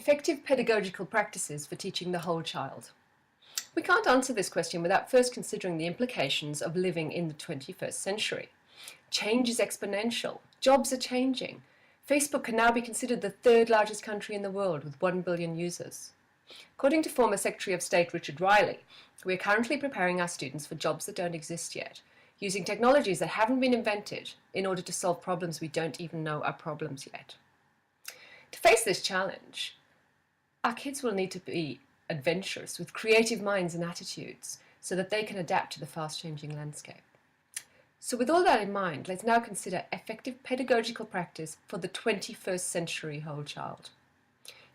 Effective pedagogical practices for teaching the whole child. We can't answer this question without first considering the implications of living in the 21st century. Change is exponential. Jobs are changing. Facebook can now be considered the third largest country in the world with 1 billion users. According to former Secretary of State Richard Riley, we are currently preparing our students for jobs that don't exist yet, using technologies that haven't been invented in order to solve problems we don't even know are problems yet. To face this challenge, our kids will need to be adventurous with creative minds and attitudes so that they can adapt to the fast-changing landscape. So with all that in mind, let's now consider effective pedagogical practice for the 21st century whole child.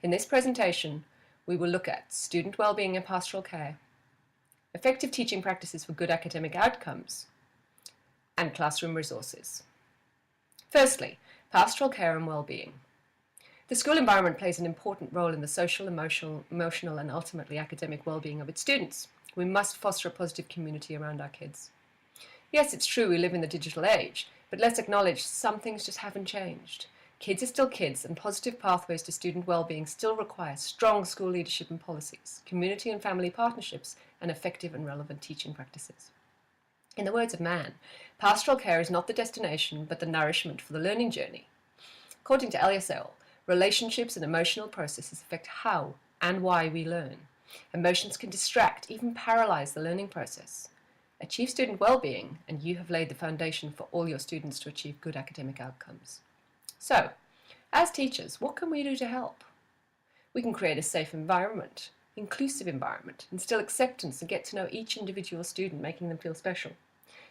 In this presentation, we will look at student well-being and pastoral care, effective teaching practices for good academic outcomes, and classroom resources. Firstly, pastoral care and well-being. The school environment plays an important role in the social, emotional, and ultimately academic well-being of its students. We must foster a positive community around our kids. Yes, it's true we live in the digital age, but let's acknowledge some things just haven't changed. Kids are still kids, and positive pathways to student well-being still require strong school leadership and policies, community and family partnerships, and effective and relevant teaching practices. In the words of Mann, pastoral care is not the destination, but the nourishment for the learning journey. According to Eliasel, relationships and emotional processes affect how and why we learn. Emotions can distract, even paralyze the learning process. Achieve student well-being, and you have laid the foundation for all your students to achieve good academic outcomes. So, as teachers, what can we do to help? We can create a safe environment, inclusive environment, instill acceptance and get to know each individual student, making them feel special.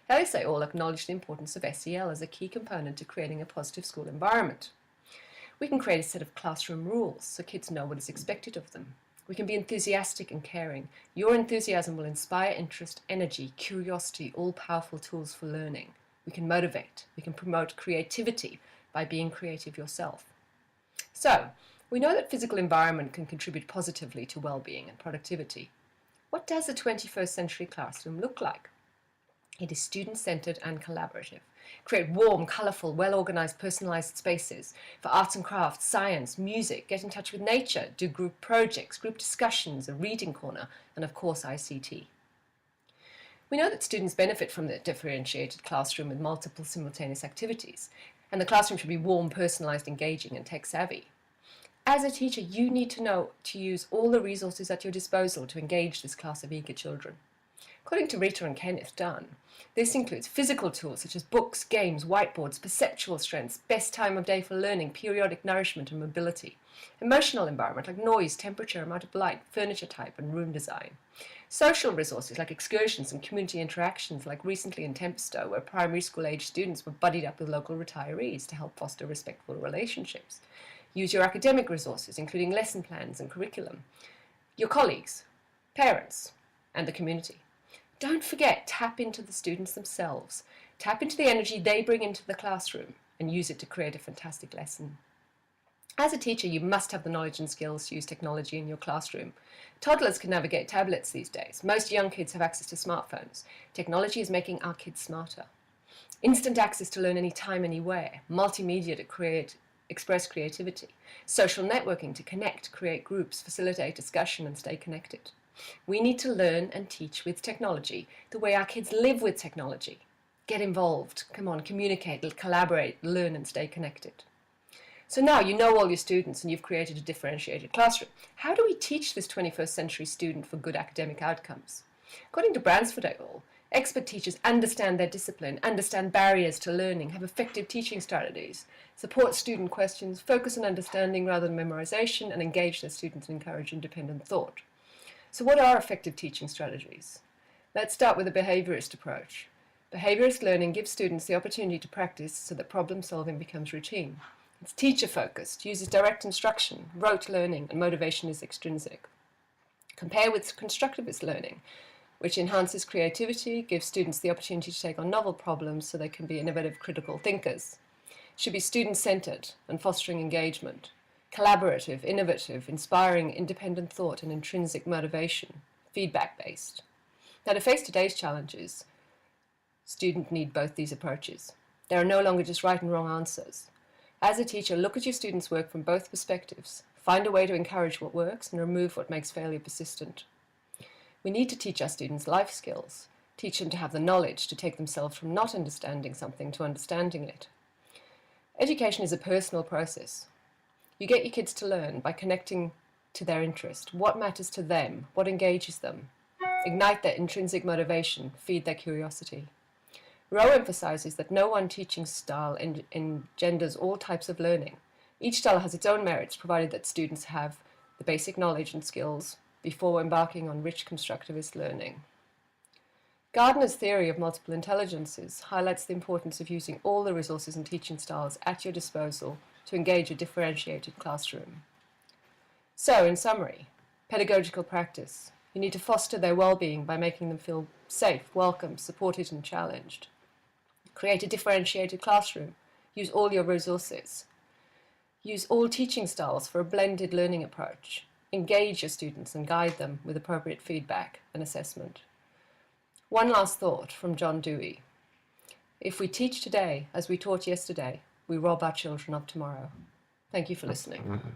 Eliasel acknowledged the importance of SEL as a key component to creating a positive school environment. We can create a set of classroom rules so kids know what is expected of them. We can be enthusiastic and caring. Your enthusiasm will inspire interest, energy, curiosity, all powerful tools for learning. We can motivate. We can promote creativity by being creative yourself. So, we know that physical environment can contribute positively to well-being and productivity. What does a 21st century classroom look like? It is student-centered and collaborative. Create warm, colourful, well-organised, personalised spaces for arts and crafts, science, music, get in touch with nature, do group projects, group discussions, a reading corner, and of course ICT. We know that students benefit from the differentiated classroom with multiple simultaneous activities, and the classroom should be warm, personalised, engaging, and tech-savvy. As a teacher, you need to know to use all the resources at your disposal to engage this class of eager children. According to Rita and Kenneth Dunn, this includes physical tools such as books, games, whiteboards, perceptual strengths, best time of day for learning, periodic nourishment and mobility, emotional environment like noise, temperature, amount of light, furniture type and room design, social resources like excursions and community interactions like recently in Templestowe where primary school age students were buddied up with local retirees to help foster respectful relationships. Use your academic resources including lesson plans and curriculum, your colleagues, parents and the community. Don't forget, tap into the students themselves. Tap into the energy they bring into the classroom and use it to create a fantastic lesson. As a teacher, you must have the knowledge and skills to use technology in your classroom. Toddlers can navigate tablets these days. Most young kids have access to smartphones. Technology is making our kids smarter. Instant access to learn anytime, anywhere. Multimedia to express creativity. Social networking to connect, create groups, facilitate discussion and stay connected. We need to learn and teach with technology the way our kids live with technology. Get involved, come on, communicate, collaborate, learn and stay connected. So now you know all your students and you've created a differentiated classroom. How do we teach this 21st century student for good academic outcomes? According to Bransford et al., expert teachers understand their discipline, understand barriers to learning, have effective teaching strategies, support student questions, focus on understanding rather than memorization, and engage their students and encourage independent thought. So what are effective teaching strategies? Let's start with a behaviourist approach. Behaviourist learning gives students the opportunity to practice so that problem solving becomes routine. It's teacher-focused, uses direct instruction, rote learning, and motivation is extrinsic. Compare with constructivist learning, which enhances creativity, gives students the opportunity to take on novel problems so they can be innovative critical thinkers. It should be student-centred and fostering engagement. Collaborative, innovative, inspiring, independent thought and intrinsic motivation, feedback-based. Now, to face today's challenges, students need both these approaches. There are no longer just right and wrong answers. As a teacher, look at your students' work from both perspectives. Find a way to encourage what works and remove what makes failure persistent. We need to teach our students life skills, teach them to have the knowledge to take themselves from not understanding something to understanding it. Education is a personal process. You get your kids to learn by connecting to their interest, what matters to them, what engages them. Ignite their intrinsic motivation, feed their curiosity. Rowe emphasizes that no one teaching style engenders all types of learning. Each style has its own merits, provided that students have the basic knowledge and skills before embarking on rich constructivist learning. Gardner's theory of multiple intelligences highlights the importance of using all the resources and teaching styles at your disposal to engage a differentiated classroom. So, in summary, pedagogical practice. You need to foster their well-being by making them feel safe, welcome, supported and challenged. Create a differentiated classroom. Use all your resources. Use all teaching styles for a blended learning approach. Engage your students and guide them with appropriate feedback and assessment. One last thought from John Dewey. If we teach today as we taught yesterday, we rob our children of tomorrow. Thank you for listening.